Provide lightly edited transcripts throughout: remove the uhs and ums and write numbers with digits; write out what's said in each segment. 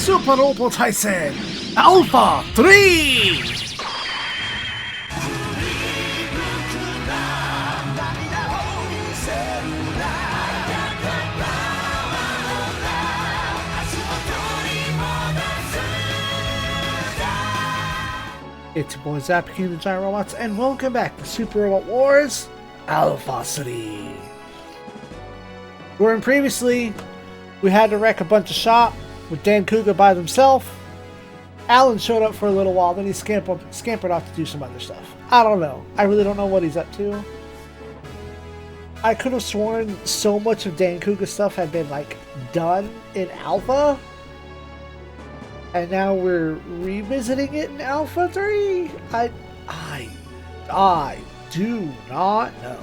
Super Robo Tyson Alpha 3! It's your boy Zap King of the Giant Robots, and welcome back to Super Robot Wars Alpha 3. Wherein previously, we had to wreck a bunch of shop with Dancouga by themselves. Alan showed up for a little while, then he scampered off to do some other stuff. I don't know. I really don't know what he's up to. I could have sworn so much of Dancouga stuff had been, like, done in Alpha. And now we're revisiting it in Alpha 3? I do not know.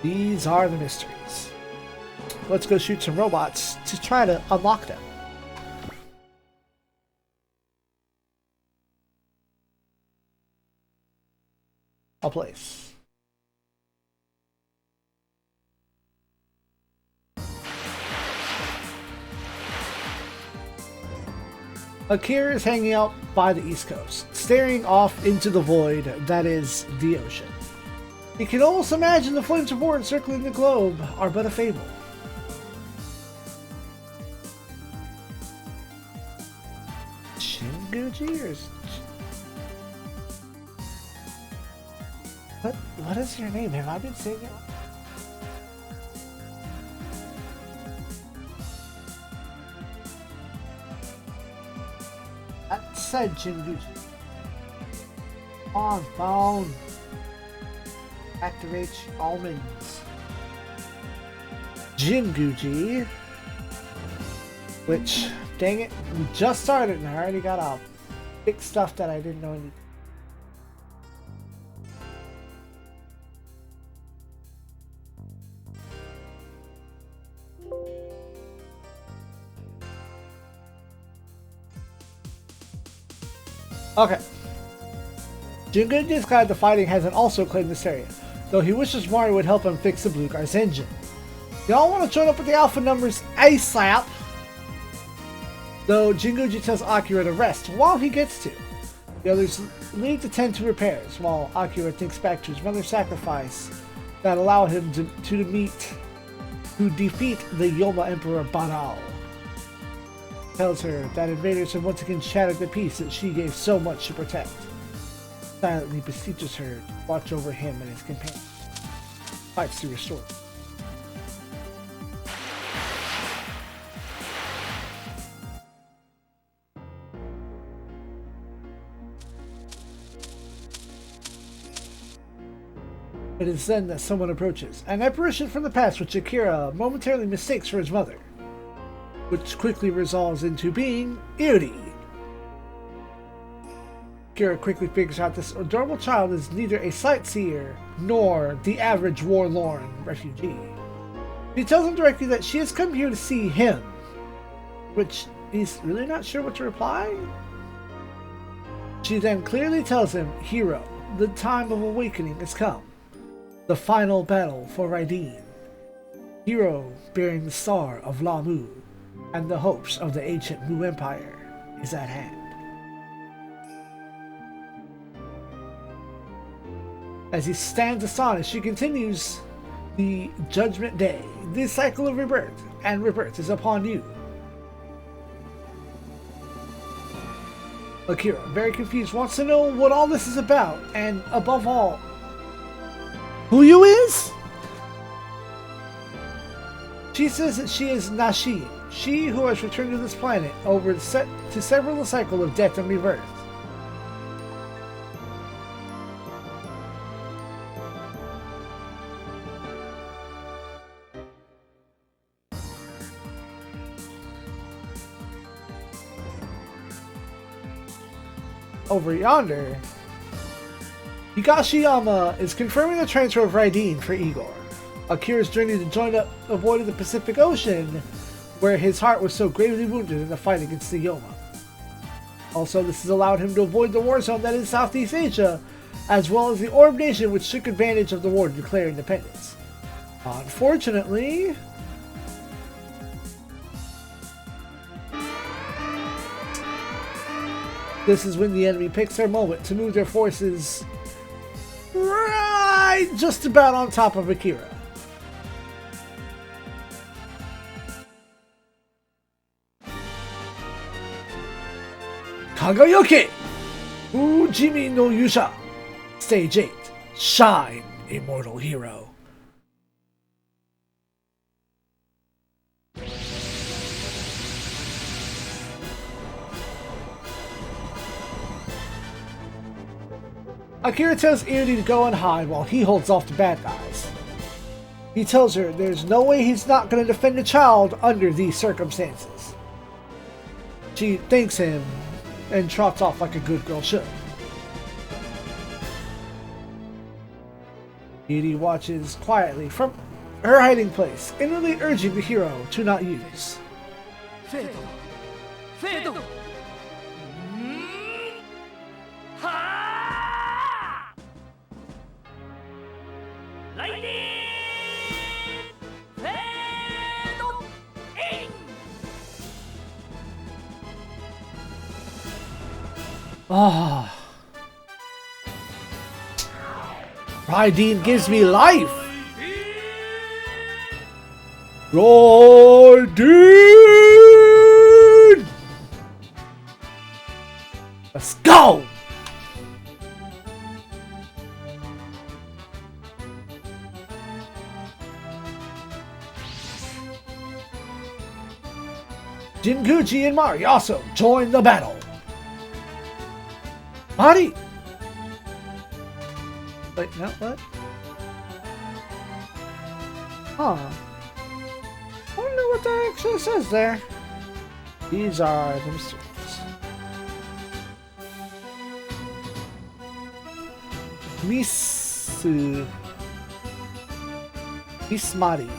These are the mysteries. Let's go shoot some robots to try to unlock them. I'll place. Akira is hanging out by the East Coast, staring off into the void that is the ocean. He can almost imagine the flames of war encircling the globe are but a fable. Shinguji or... What is your name? Have I been saying it? That said Jinguji. On phone. Activate almonds. Jinguji. Which, dang it, we just started and I already got all big stuff that I didn't know I needed. Okay. Jinguji's Guide to Fighting hasn't also claimed this area, though he wishes Mario would help him fix the Blue Guy's engine. Y'all want to join up with the Alpha numbers ASAP? Though Jinguji tells Akira to rest while he gets to. The others leave to tend to repairs, while Akira thinks back to his mother's sacrifice that allowed him to defeat the Yoma Emperor Banal. Tells her that invaders have once again shattered the peace that she gave so much to protect. Silently beseeches her to watch over him and his companions. Fights to restore. It is then that someone approaches, an apparition from the past which Akira momentarily mistakes for his mother, which quickly resolves into being Iri. Akira quickly figures out this adorable child is neither a sightseer nor the average warlorn refugee. She tells him directly that she has come here to see him, which he's really not sure what to reply. She then clearly tells him, Hero, the time of awakening has come. The final battle for Ideon. Hero bearing the star of La Mu, and the hopes of the ancient Mu Empire is at hand. As he stands astonished, she continues, the Judgment Day, this cycle of rebirth, and rebirth is upon you. Akira, very confused, wants to know what all this is about, and above all, who you is? She says that she is Nashi, she who has returned to this planet over to several the cycle of death and rebirth. Over yonder, Higashiyama is confirming the transfer of Raideen for Igor. Akira's journey to join up avoided the Pacific Ocean, where his heart was so gravely wounded in the fight against the Yoma. Also, this has allowed him to avoid the war zone that is Southeast Asia, as well as the Orb Nation, which took advantage of the war to declare independence. Unfortunately, This is when the enemy picks their moment to move their forces right just about on top of Akira. Kagayoke! Ujimi no Yusha! Stage 8. Shine, Immortal Hero. Akira tells Iori to go and hide while he holds off the bad guys. He tells her there's no way he's not going to defend a child under these circumstances. She thanks him and trots off like a good girl should. Iori watches quietly from her hiding place, inwardly urging the hero to not use. Fado! Fado! Ha! Lightning! Fado! In! Ah. Ideon gives me life! Ideon! Let's go! Jinguji and Mari also join the battle. Mari! Wait, no, what? Huh. I wonder what that actually says there. These are the mysteries. Miss Mari.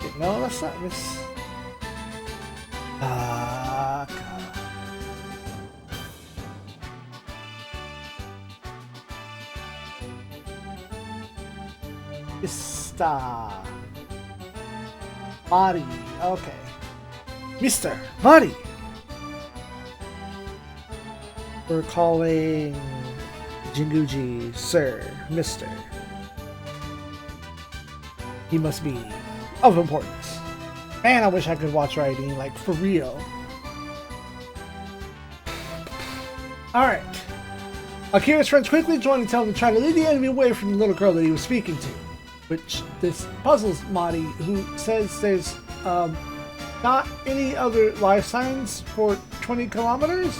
Wait, no, that's not Miss. Mari, okay. Mr. Mari! We're calling Jinguji Sir, Mr. He must be of importance. Man, I wish I could watch writing, like, for real. Alright. Akira's friends quickly join and tell him to try to lead the enemy away from the little girl that he was speaking to. Which this puzzles Mari, who says there's not any other life signs for 20 kilometers.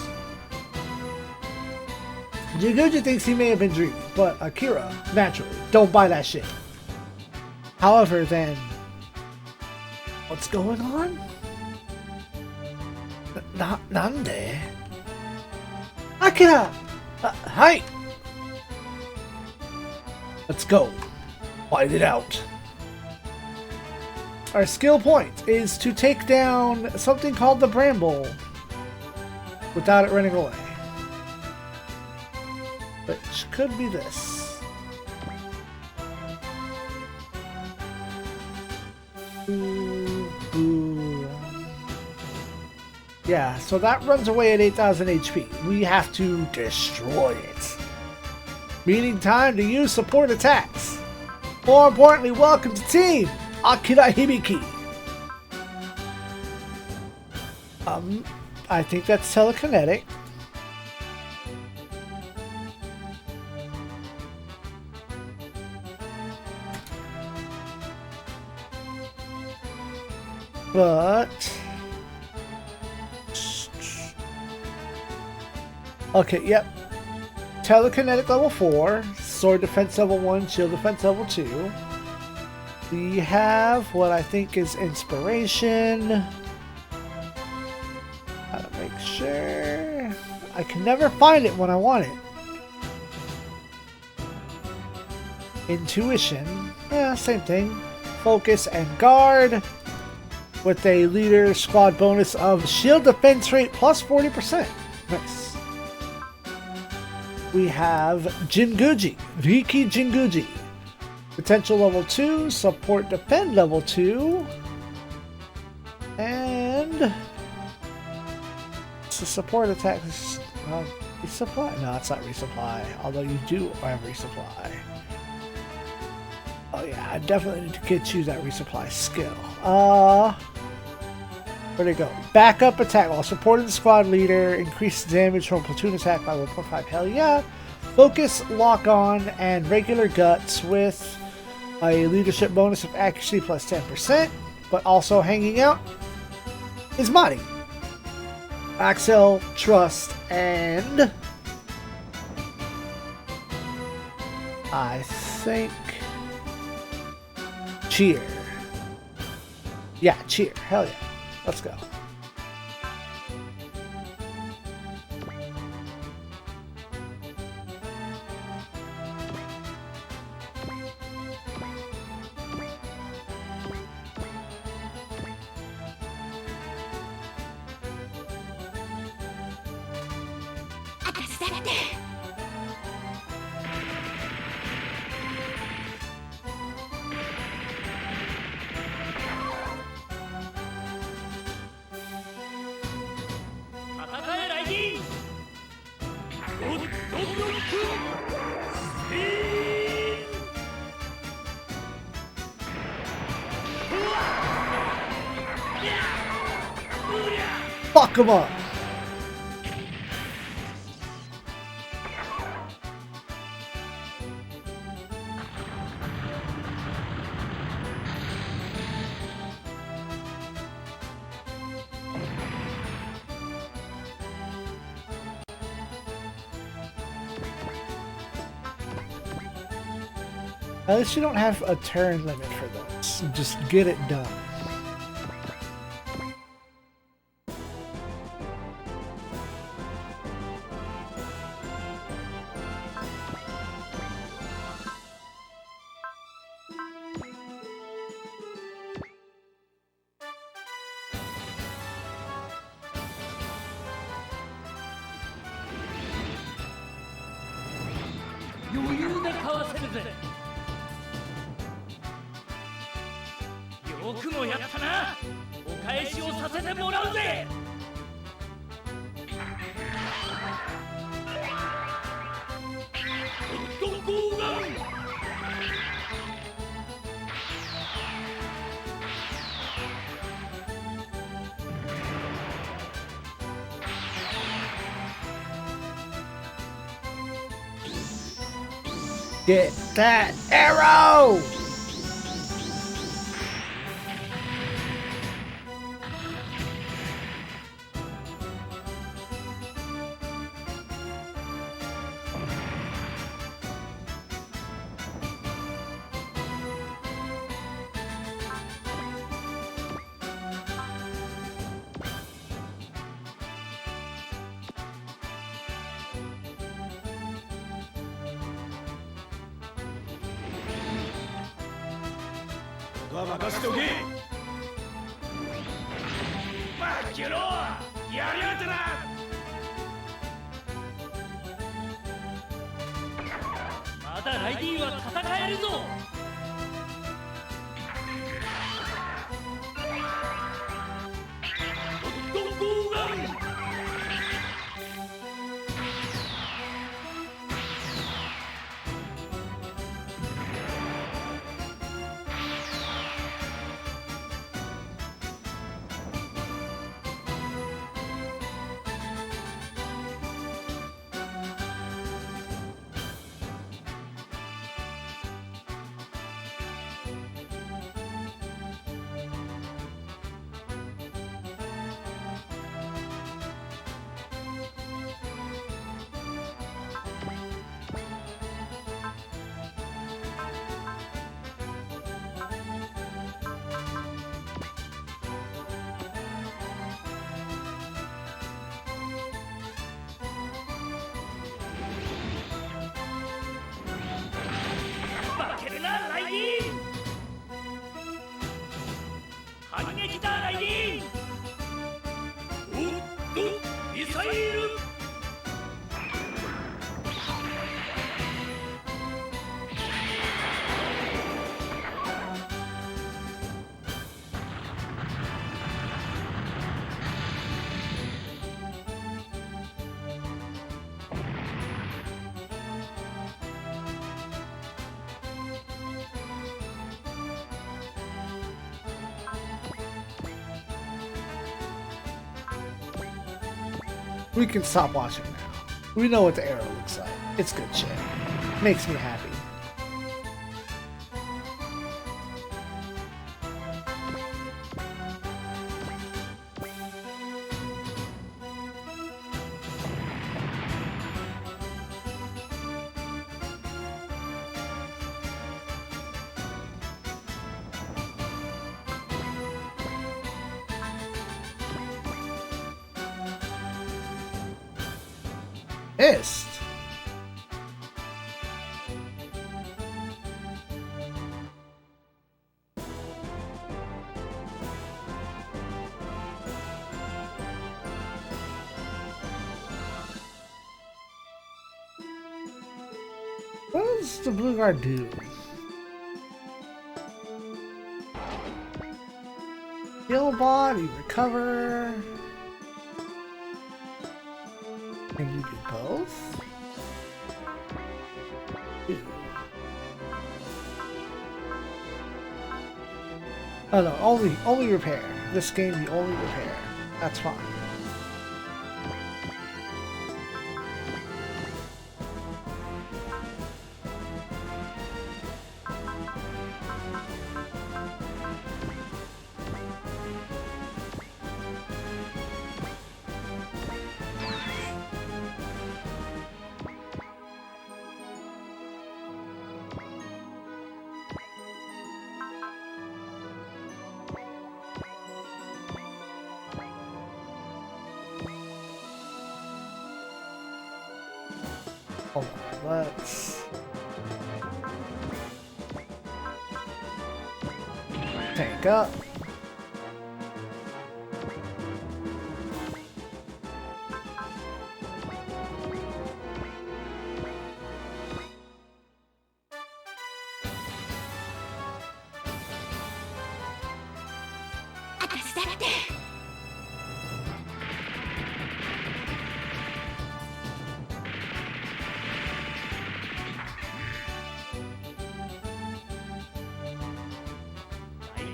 Jinguji thinks he may have been dreaming, but Akira, naturally, don't buy that shit. However, then, what's going on? Nande? Akira! Hi! Let's go. Fight it out. Our skill point is to take down something called the Bramble without it running away. Which could be this. Yeah, so that runs away at 8,000 HP. We have to destroy it. Meaning time to use support attacks. More importantly, welcome to Team Akira Hibiki. I think that's telekinetic. But okay, yep. Telekinetic level 4, sword defense level 1, shield defense level 2. We have what I think is inspiration. Gotta make sure. I can never find it when I want it. Intuition. Yeah, same thing. Focus and guard. With a leader squad bonus of shield defense rate plus 40%. Nice. We have Jinguji, Riki Jinguji. Potential level 2, support defend level 2. And it's a support attack. Resupply? No, it's not resupply. Although you do have resupply. Oh yeah, I definitely need to choose that resupply skill. Where'd it go? Backup attack while supporting the squad leader. Increase damage from platoon attack by 1.5. Hell yeah. Focus, lock on, and regular guts with a leadership bonus of accuracy plus 10%. But also hanging out is Madi. Axel, Trust, and I think Cheer. Yeah, Cheer. Hell yeah. Let's go. Fuck him up. At least you don't have a turn limit for this. Just get it done. Get that arrow! We can stop watching now. We know what the arrow looks like. It's good shit. Makes me happy. Missed. What does the blue guard do? Heal a body, recover. Can you do both? Ew. Oh no, only repair. This game you only repair. That's fine. Hold on, let's tank up.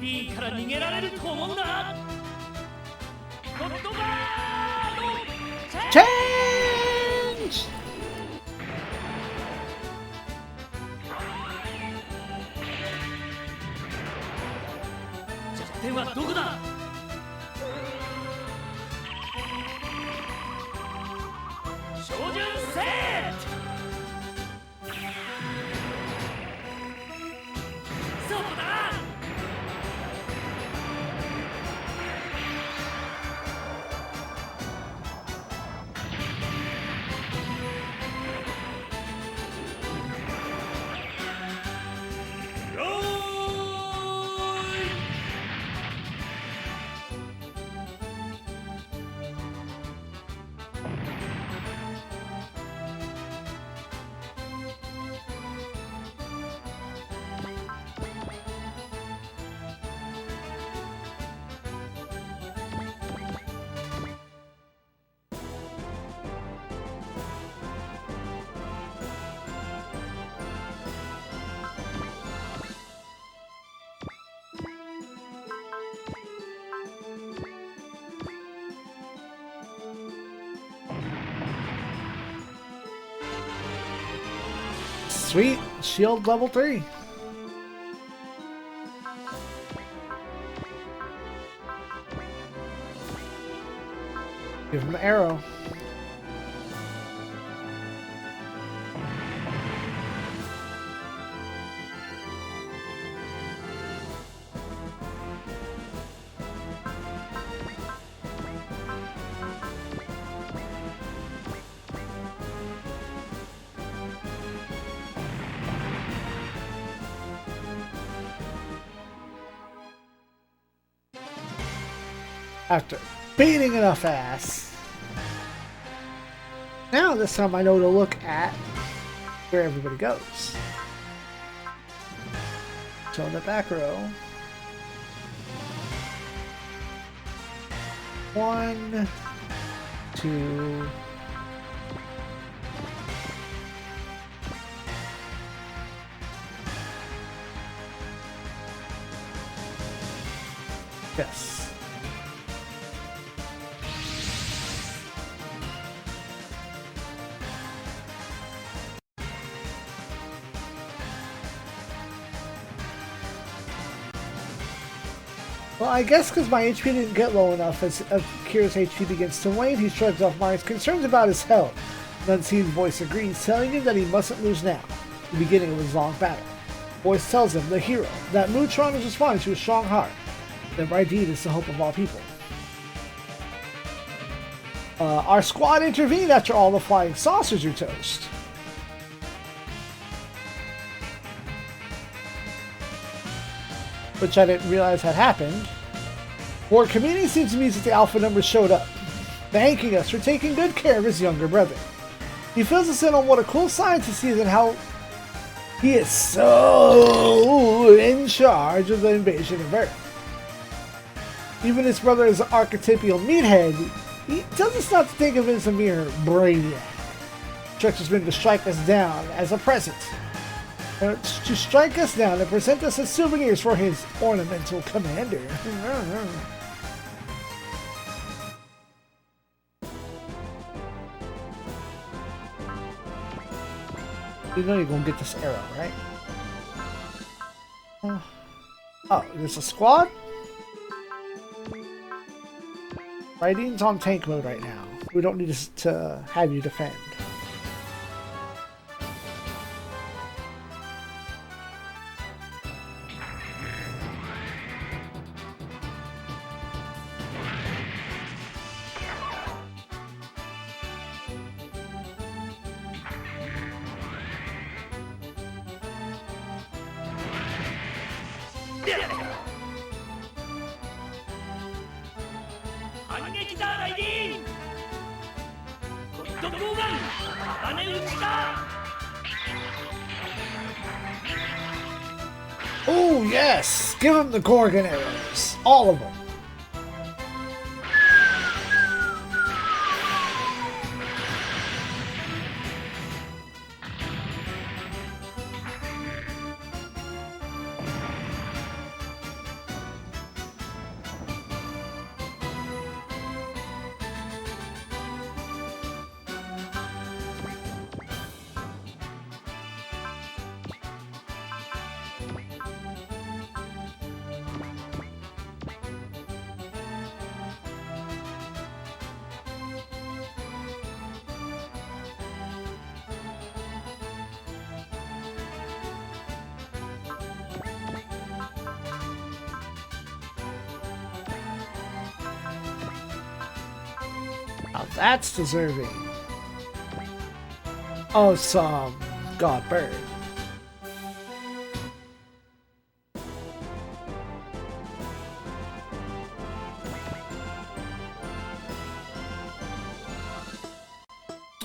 Ideon から逃げられると思うな。ゴッドガード Change! 弱点はどこだ。照準セット。そうだ。Sweet, shield level 3. Give him the arrow. After beating enough ass. Now this time I know to look at where everybody goes. So in the back row. 1, 2. Yes. Well, I guess because my HP didn't get low enough as Kira's HP begins to wane, he shrugs off Mari's concerns about his health. Unseen's voice agrees, telling him that he mustn't lose now, the beginning of his long battle. Voice tells him, the hero, that Mutron is responding to a strong heart, that my deed is the hope of all people. Our squad intervened after all the flying saucers are toast. Which I didn't realize had happened. Ward Kamini seems amused that the alpha numbers showed up, thanking us for taking good care of his younger brother. He fills us in on what a cool scientist he is and how he is so in charge of the invasion of Earth. Even his brother is an archetypal meathead, he doesn't stop to think of him as a mere brainiac. Chuck has been to strike us down as a present. To strike us down and present us as souvenirs for his ornamental commander. You know you're gonna get this arrow, right? Oh, there's a squad? Ideon's on tank mode right now. We don't need to have you defend. Oh yes! Give him the Gorgon arrows! All of them! Now that's deserving. Oh, some god bird.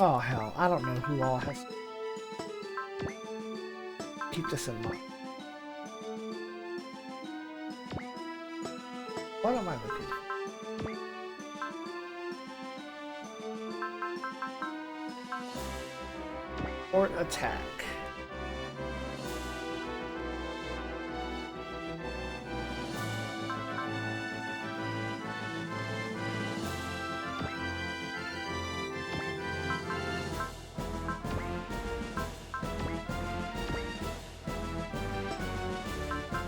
Oh hell, I don't know who all has. Keep this in mind. What am I looking for? Port attack.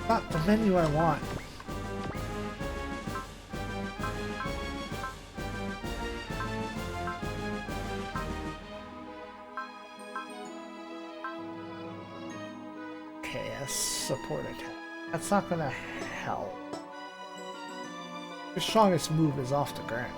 Not the menu I want. Support attack. That's not gonna help. Your strongest move is off the ground.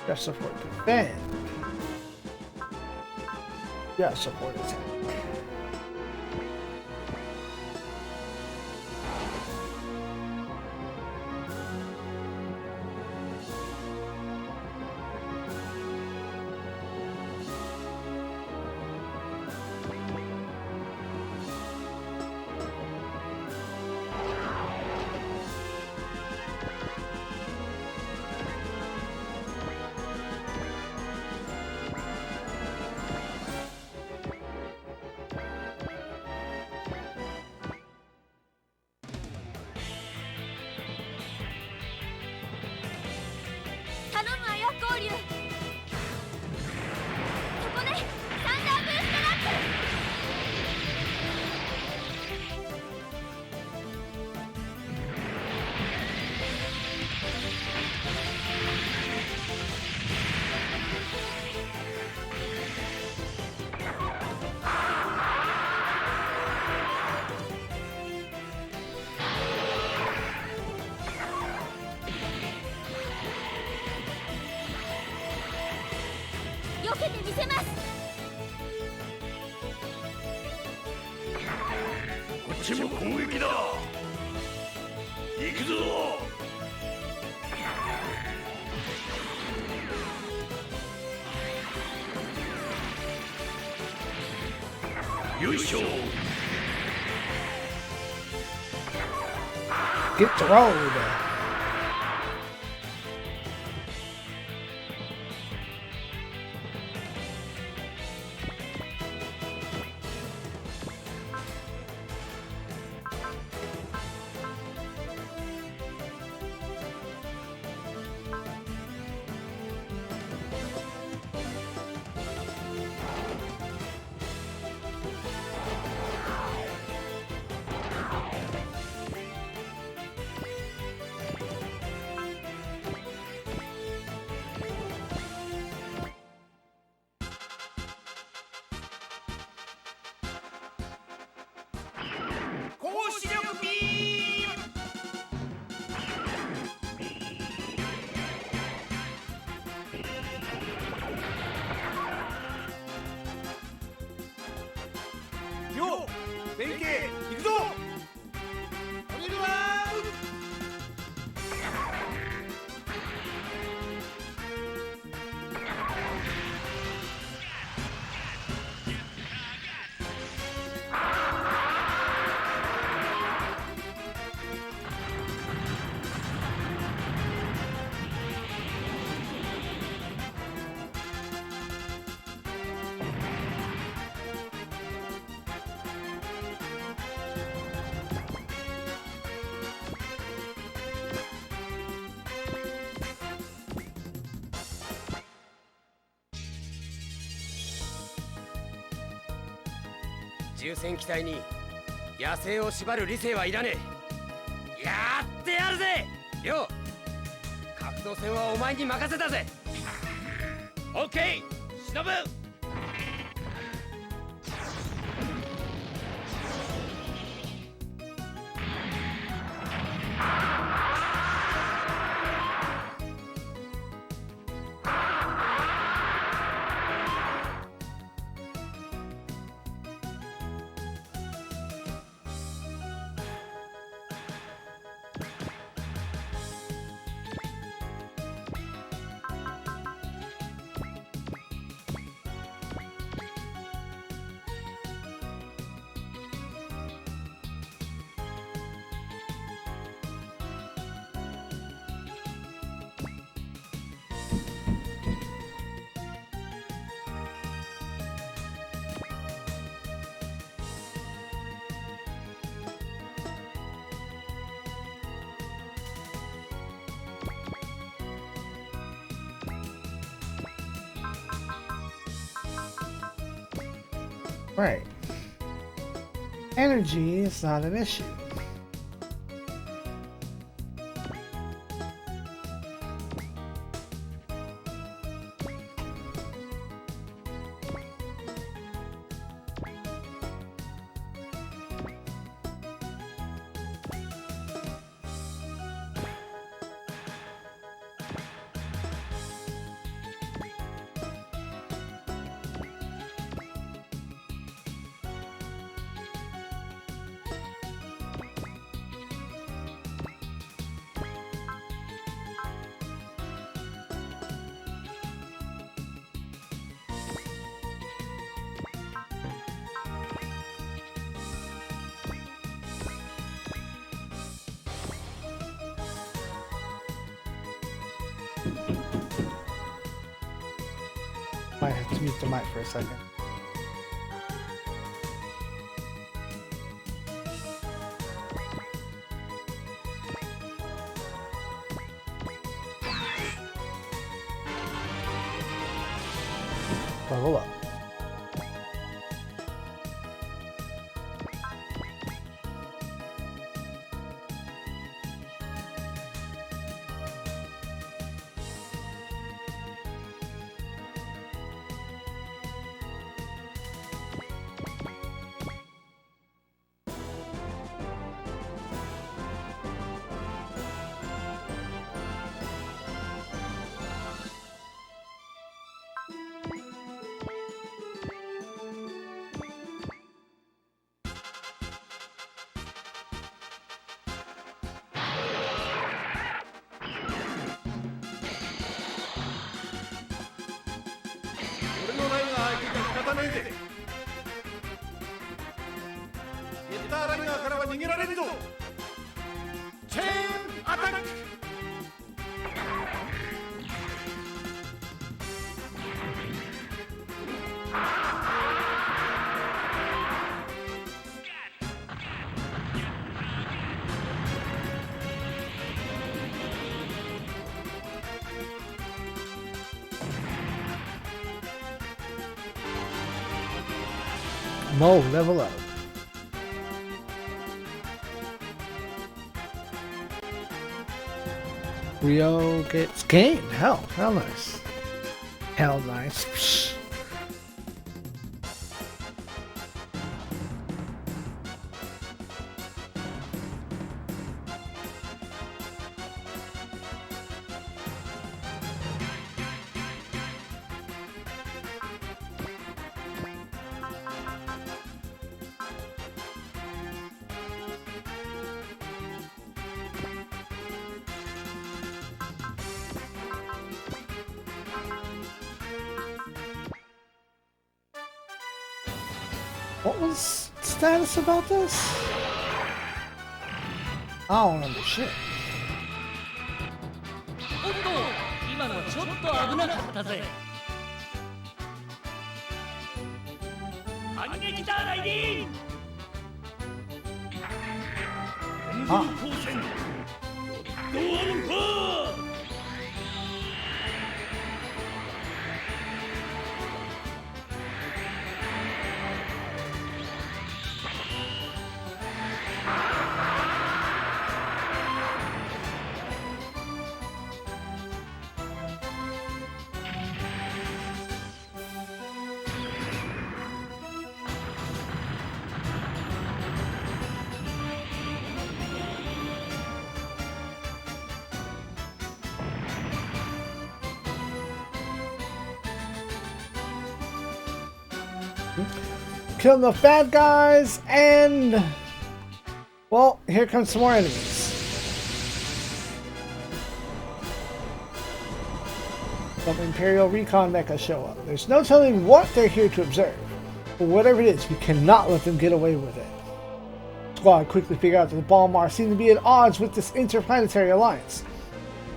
Just support defend. Yeah, support attack. 流。そこね、サンダーブーストラック。避けてみせます。こっちも攻撃だ。行くぞ。よいしょ。 Get thrown.重戦機体に野生を縛る理性はいらねえ。やってやるぜリョウ。格闘戦はお前に任せたぜ。オッケー忍。Right. Energy is not an issue. Might have to mute the mic for a second. Level up. Mo, level up. Rio gets gained. Hell nice. Hell nice. Psh. What was the status about this? I don't remember shit. おっと今のちょっと危なかったぜ。反撃だライディン。あ光線ドアルファ。 Kill enough bad guys, and well, here comes some more enemies. Some Imperial Recon mecha show up. There's no telling what they're here to observe, but whatever it is, we cannot let them get away with it. Squad quickly figure out that the Balmar seem to be at odds with this interplanetary alliance.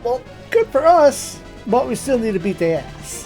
Well, good for us, but we still need to beat their ass.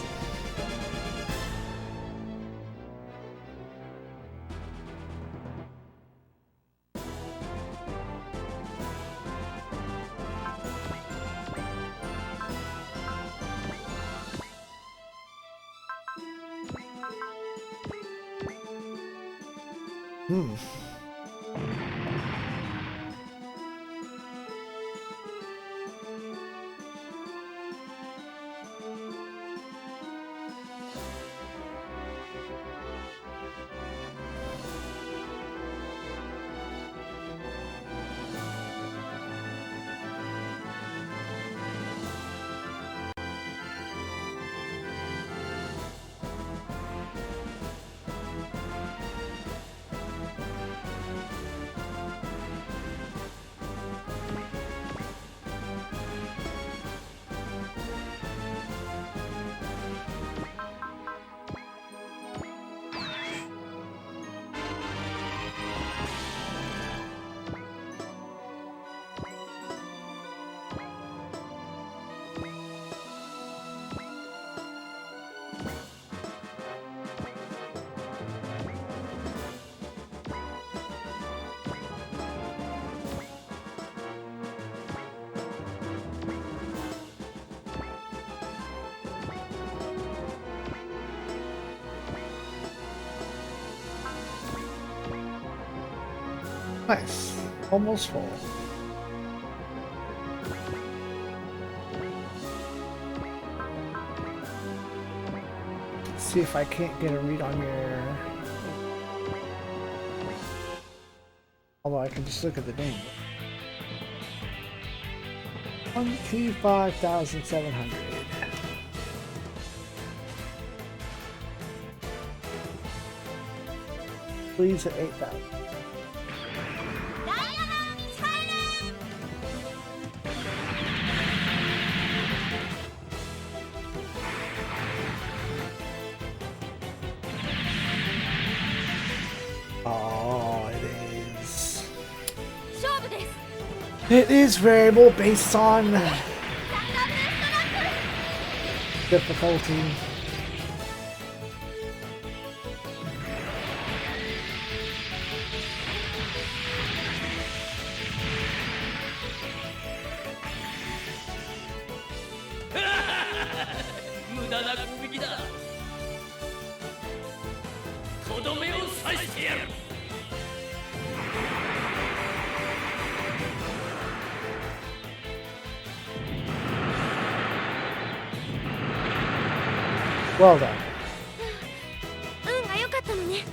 Nice. Almost full. Let's see if I can't get a read on your... Although I can just look at the name. 25,700. Please at 8,000. Oh, it is. It is variable based on difficulty. Well done. 運が良かったのね。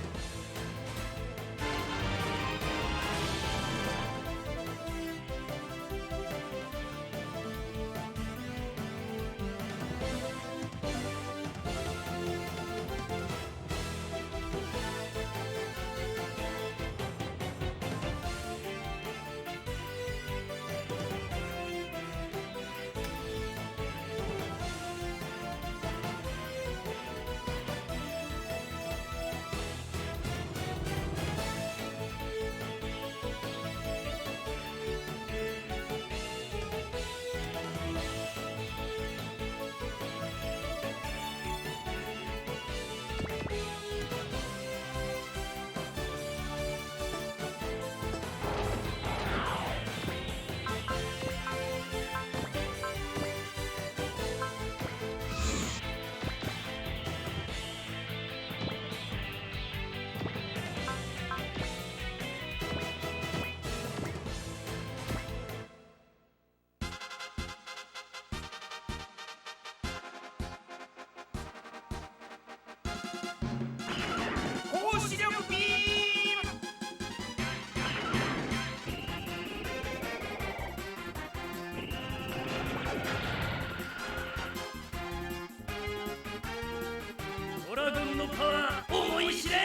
ドラゴンのパワー思い知れ。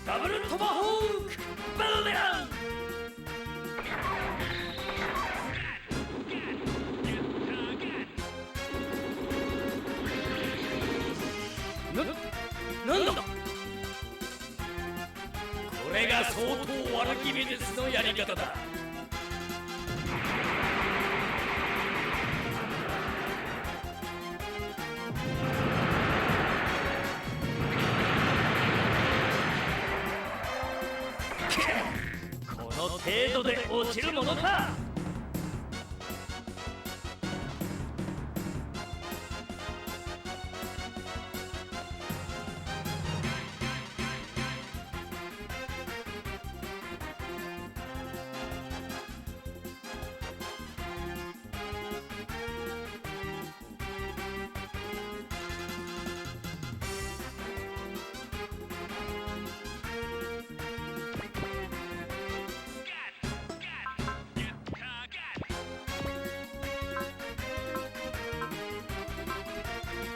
ダブルトマホークバルメラン。なんだこれが相当悪気味ですのやり方だ。この程度で落ちるものか。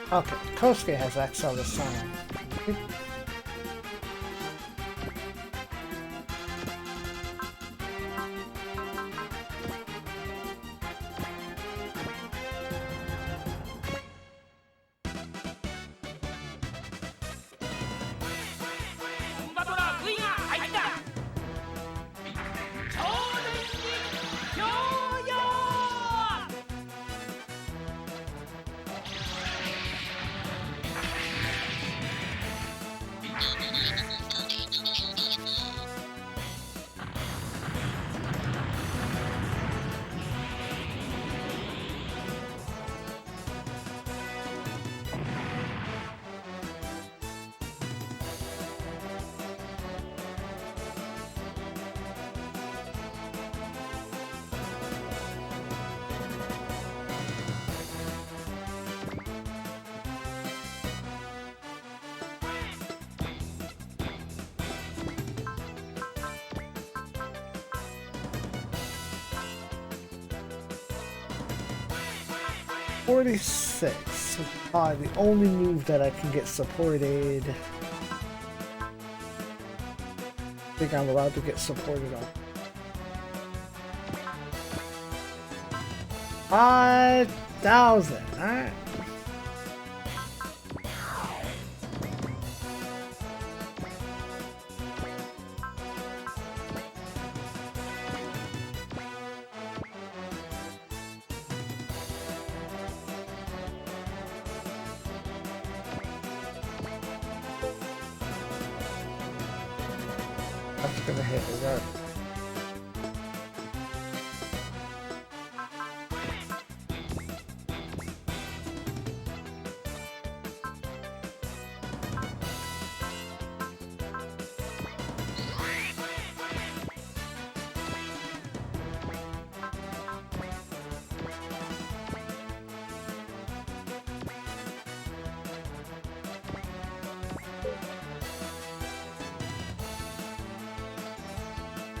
Okay, Kosuke has XL this time. 46. Probably the only move that I can get supported. I think I'm allowed to get supported on. 5,000. Alright. That's gonna hit regardless.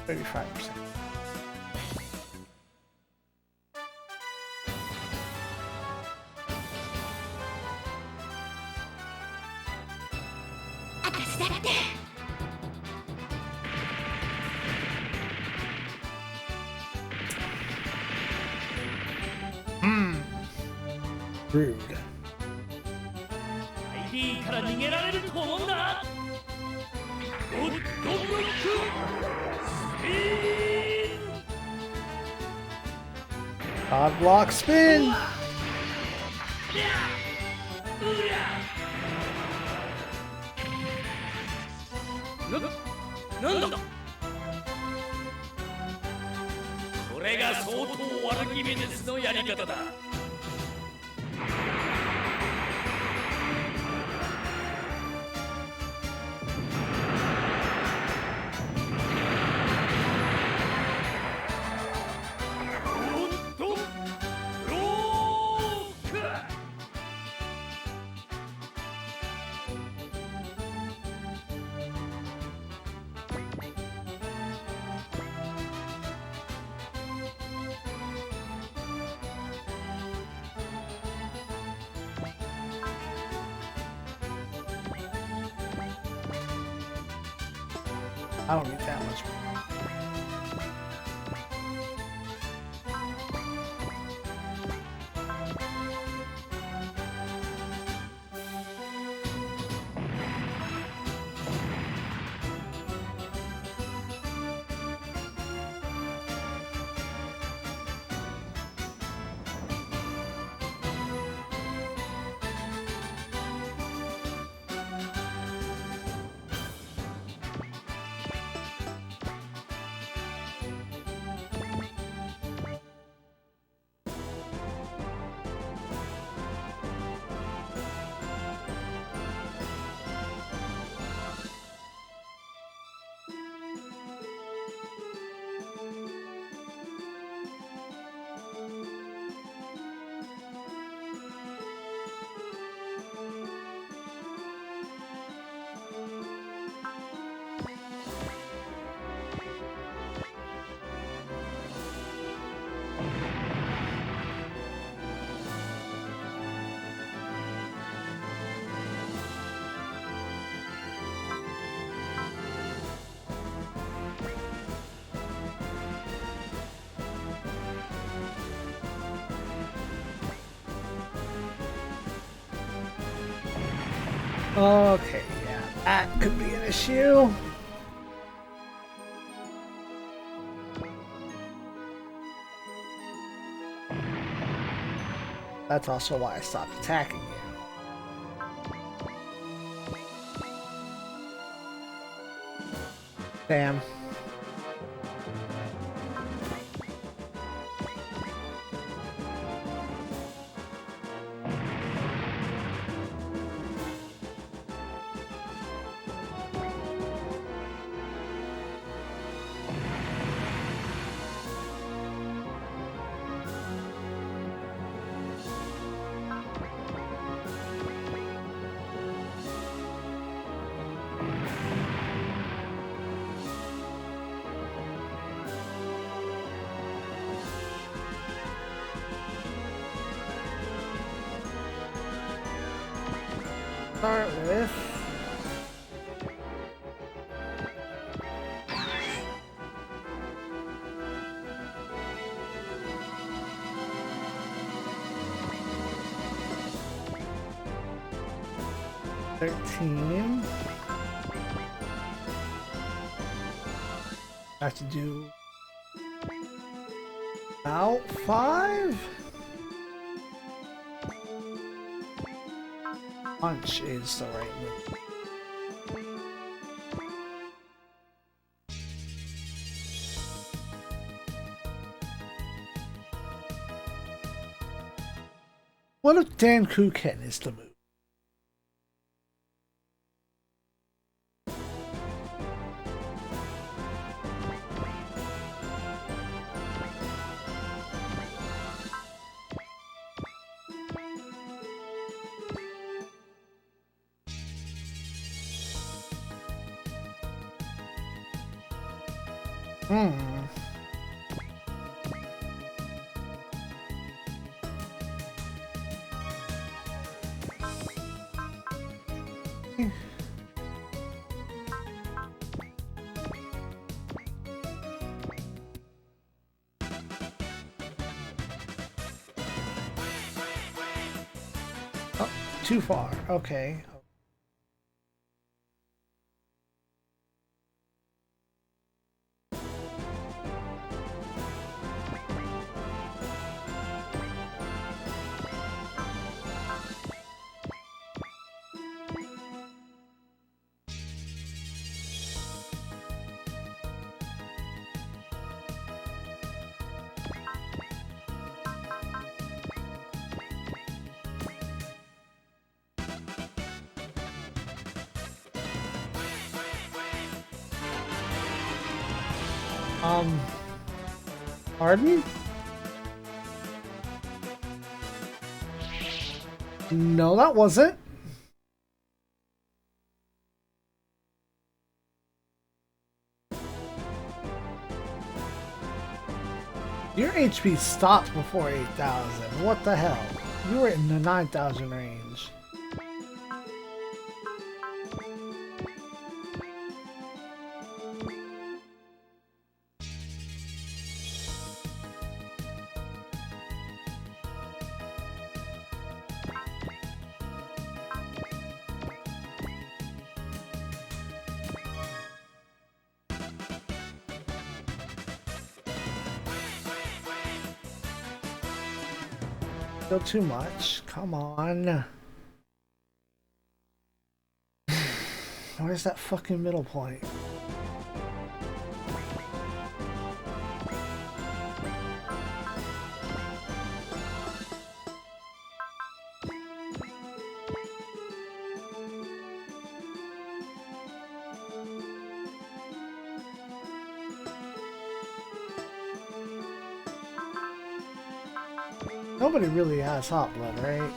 %. Rude. ID から逃げられると思うな。ゴッドブロックスピン。 Odd block spin. なんだこれが相当悪気味ですのやり方だ。I don't need that much. Okay, yeah, that could be an issue. That's also why I stopped attacking you. Damn. Start with. $13. Have to do about 5. Punch is the right move. What if Dancouga is the move? Oh, too far. Okay. Pardon? No, that wasn't. Your HP stopped before 8,000. What the hell? You were in the 9,000 range. Still too much. Come on. Where's that fucking middle point? Nobody really has hot blood, right?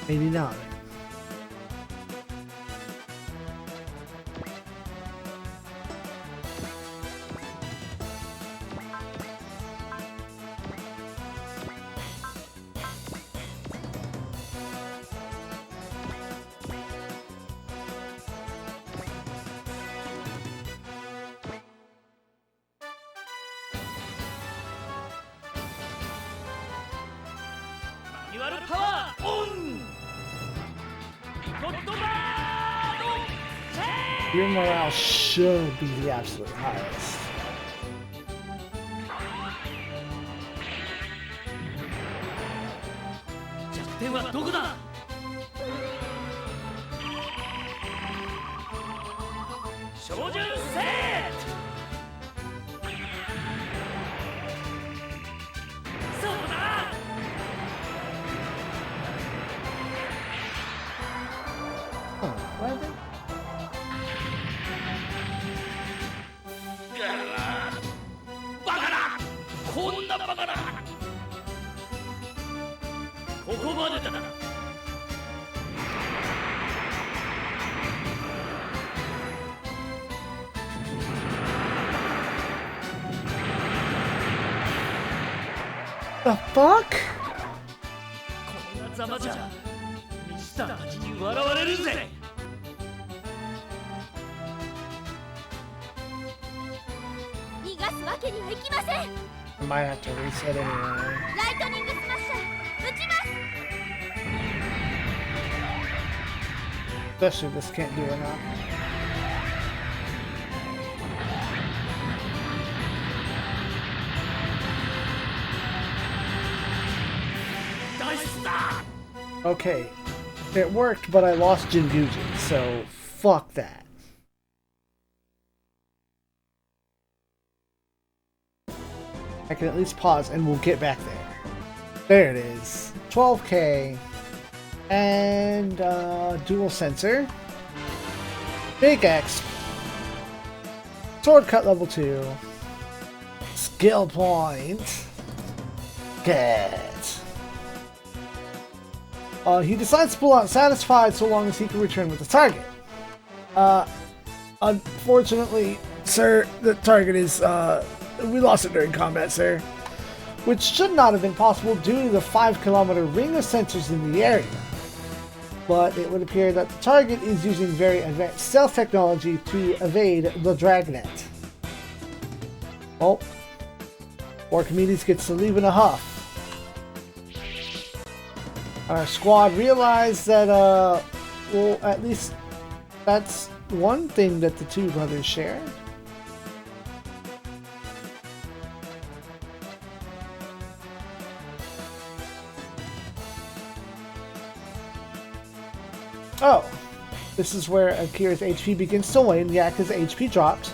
$89. Manual power on! Your morale should be the absolute highest. バカだ。ここまでだな。The fuck? こんなざまじゃミスターたちに笑われるぜ。逃がすわけにはいきません。 I might have to reset anyway. ライトニングスマッシャー撃ちます。 Especially if this can't do it now. Okay, it worked, but I lost Jinguji, so fuck that. I can at least pause and we'll get back there. There it is. 12k. And dual sensor. Big X. Sword cut level 2. Skill point. Get. He decides to pull out satisfied so long as he can return with the target. Unfortunately, sir, the target is, we lost it during combat, sir. Which should not have been possible due to the 5-kilometer ring of sensors in the area. But it would appear that the target is using very advanced stealth technology to evade the dragnet. Oh. Archimedes gets to leave in a huff. Our squad realized that, well, at least that's one thing that the two brothers share. Oh, this is where Akira's HP begins to wane. Yeah, because HP drops.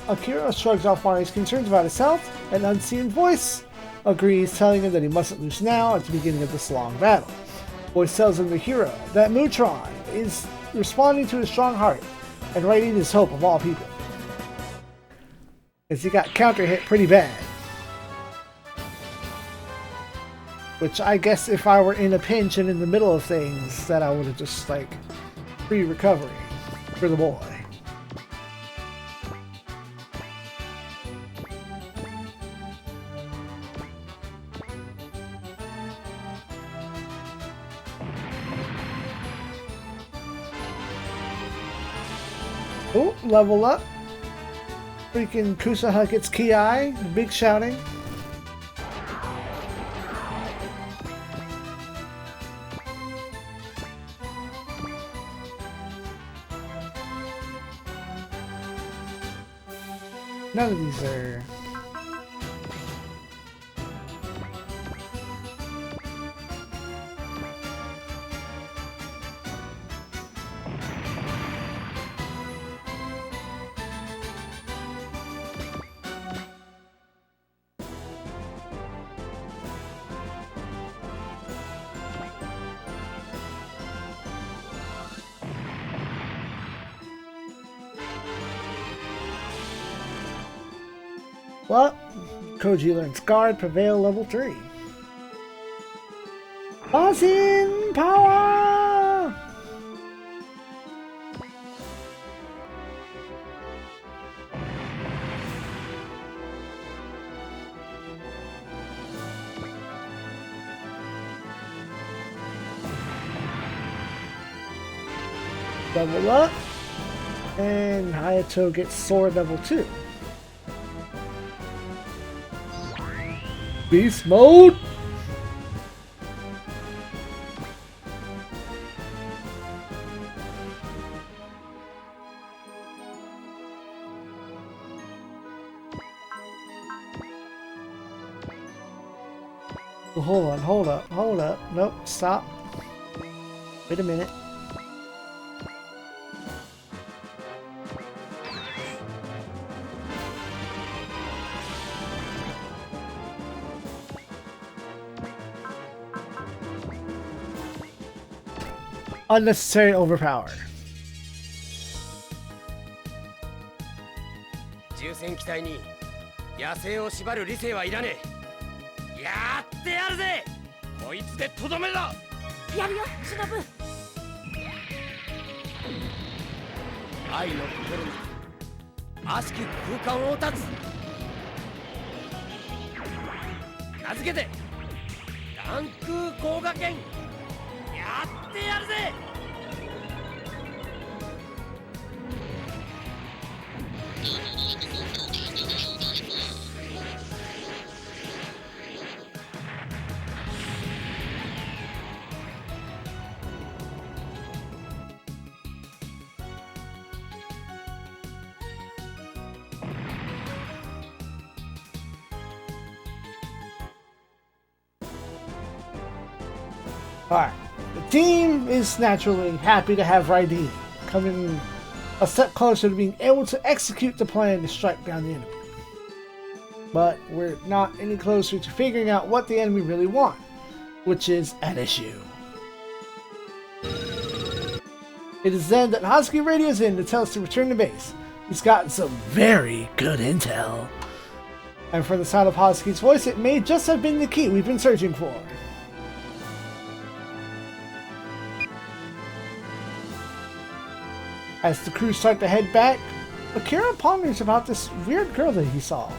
Akira shrugs off Mari's concerns about his health. An unseen voice agrees, telling him that he mustn't lose now at the beginning of this long battle. Voice tells him the hero that Mutron is responding to his strong heart and righting his hope of all people, as he got counter hit pretty bad. Which I guess if I were in a pinch and in the middle of things, that I would have just like free recovery for the boy. Oh, level up. Freaking Kusaha gets Ki, big shouting. None of these are... Well, Koji learns Guard, Prevail, level 3. Bossing power! Level up. And Hayato gets Sword level 2. Beast mode! Oh, hold up. Nope, stop. Wait a minute. Unnecessary overpower. 重戦機体に野生を縛る理性はいらねえ。やってやるぜ。こいつでとどめだ。やるよ忍。愛の心に悪しき空間を断つ。名付けてダン空工学研。やってやるぜ。Alright. The team is naturally happy to have Raiden coming a step closer to being able to execute the plan to strike down the enemy. But we're not any closer to figuring out what the enemy really want, which is an issue. It is then that Husky radios in to tell us to return to base. He's gotten some very good intel. And from the sound of Husky's voice, it may just have been the key we've been searching for. As the crew start to head back, Akira ponders about this weird girl that he saw.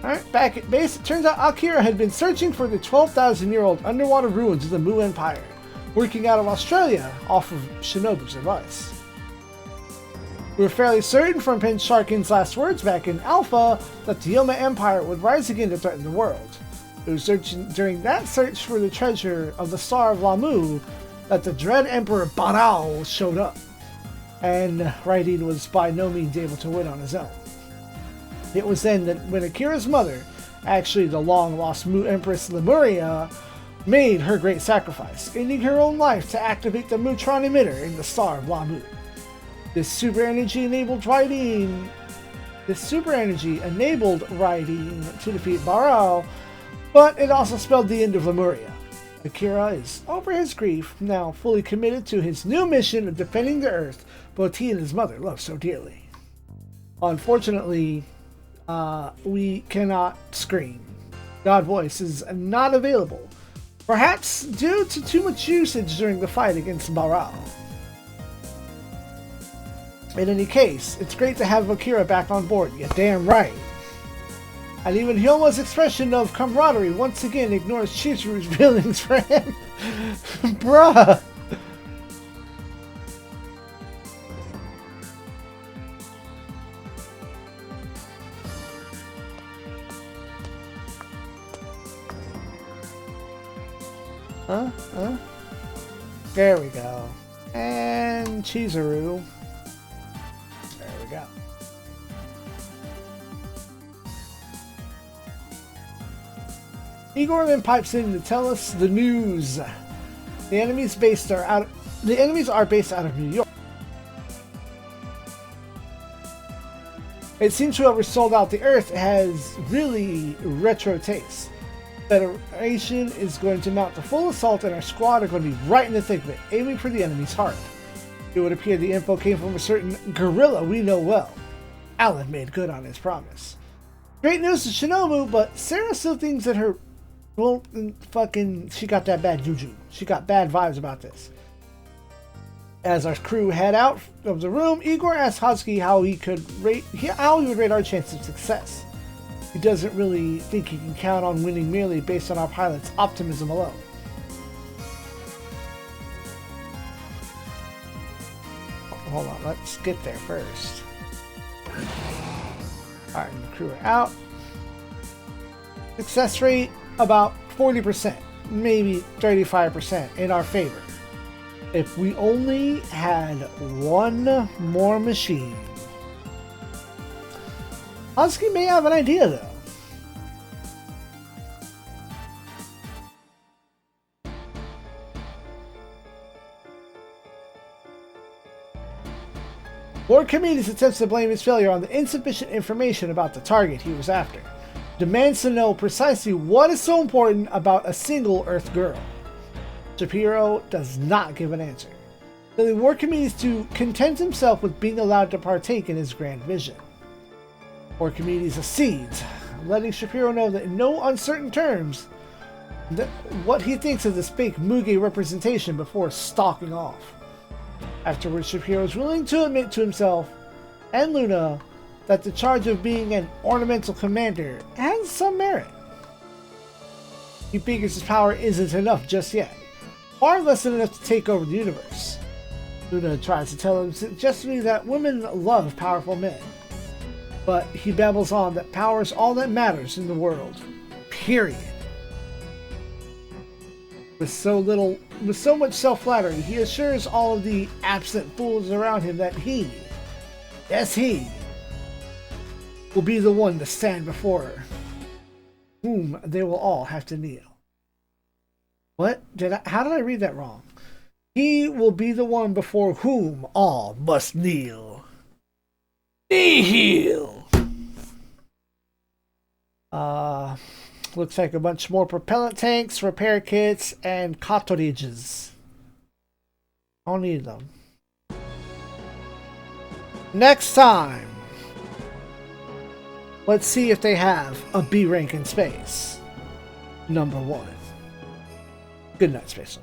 Alright, back at base, it turns out Akira had been searching for the 12,000-year-old underwater ruins of the Mu Empire, working out of Australia off of Shinobu's advice. We were fairly certain from Prince Sharkin's last words back in Alpha that the Yoma Empire would rise again to threaten the world. It was during that search for the treasure of the Star of Lamu that the dread Emperor Barao showed up, and Raiden was by no means able to win on his own. It was then that when Akira's mother, actually the long-lost Mu Empress Lemuria, made her great sacrifice, ending her own life to activate the Mutron emitter in the Star of Lamu. This super energy enabled Raiden to defeat Barao, but it also spelled the end of Lemuria. Akira is, over his grief, now fully committed to his new mission of defending the Earth both he and his mother love so dearly. Unfortunately, we cannot scream. God Voice is not available, perhaps due to too much usage during the fight against Barao. In any case, it's great to have Akira back on board, you're damn right. And even Hyoma's expression of camaraderie once again ignores Chizuru's feelings for him. Bruh! Huh? There we go. And Chizuru. There we go. Igor then pipes in to tell us the news. The enemies are based out of New York. It seems whoever sold out the Earth has really retro taste. Federation is going to mount the full assault, and our squad are going to be right in the thick of it, aiming for the enemy's heart. It would appear the info came from a certain guerrilla we know well. Alan made good on his promise. Great news to Shinobu, but Sarah still thinks that her... well, she got that bad juju. She got bad vibes about this. As our crew head out of the room, Igor asks Husky how he would rate our chance of success. He doesn't really think he can count on winning merely based on our pilot's optimism alone. Hold on, let's get there first. Alright, the crew are out. Success rate about 40%, maybe 35% in our favor. If we only had one more machine. Husky may have an idea though. Archimedes attempts to blame his failure on the insufficient information about the target he was after. Demands to know precisely what is so important about a single Earth girl. Shapiro does not give an answer, telling Archimedes to content himself with being allowed to partake in his grand vision. Archimedes accedes, letting Shapiro know that in no uncertain terms what he thinks of this fake Muge representation before stalking off. Afterwards, Shapiro is willing to admit to himself and Luna that the charge of being an ornamental commander has some merit. He figures his power isn't enough just yet, far less than enough to take over the universe. Luna tries to tell him suggestively that women love powerful men, but he babbles on that power is all that matters in the world. Period. With so much self-flattery, he assures all of the absent fools around him that he, yes he, will be the one to stand before her, whom they will all have to kneel. What? How did I read that wrong? He will be the one before whom all must kneel. Nihil! Looks like a bunch more propellant tanks, repair kits, and cartridges. I'll need them. Next time, let's see if they have a B rank in space. Number 1. Good night, Space.